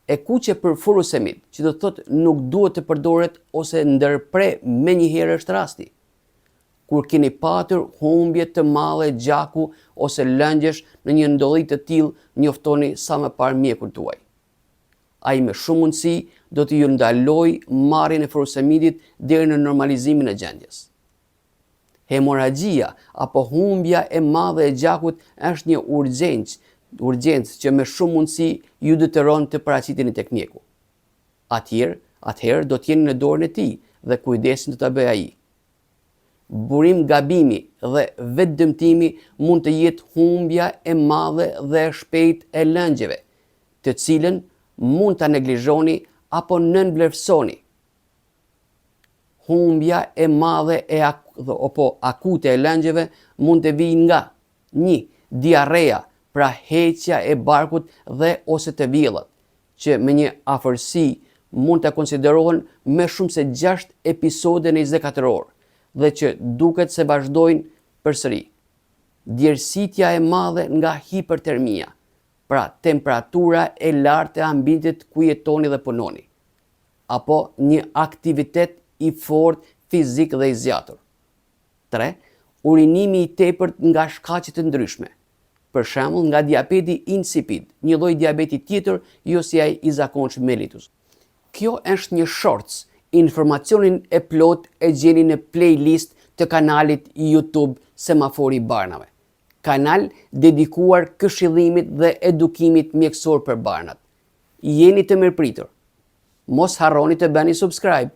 e kuqe për furosemid, që do të thotë nuk duhet të përdoret ose ndërpre me njëherë është rasti. Kur keni patur humbje të madhe gjaku ose lëngjesh në një ndodhi të tillë, njoftoni sa më parë mjekun tuaj. Ai me shumë mundësi do të ju ndaloj marrjen e furosemidit deri në normalizimin e gjendjes. Hemoragjia apo humbja e madhe e gjakut është një urgjencë që me shumë mundësi ju detyron të paraqiteni tek mjeku. Atëherë do të jeni në dorën e tij dhe kujdesin të ta bëjë ai. Burim gabimi dhe vetdëmtimi mund të jetë humbja e madhe dhe e shpejtë e lëngjeve, të cilën mund ta neglizhoni apo nënvlerësoni. Humbja e madhe apo akute e lëngjeve mund të vijë nga 1. Diarrea, pra heqja e barkut dhe ose të vjellat, që me një afërsi mund të konsiderohen me shumë se 6 episode në 24 orë dhe që duket se vazhdojnë përsëri. Djersitja e madhe nga hipertermia, pra temperatura e lartë e ambientit ku jetoni dhe punoni, apo një aktivitet i fortë fizik dhe i zgjatur. 3. Urinimi i tepërt nga shkaqe të ndryshme, për shembull nga diabeti insipid, një lloj diabeti tjetër jo si ai i zakonshëm mellitus. Kjo është një shortës. Informacionin e plot e gjeni në playlist të kanalit YouTube Semafori i Barnave. Kanal dedikuar këshillimit dhe edukimit mjekësor për barnat. Jeni të mirëpritur. Mos harroni të bëni subscribe.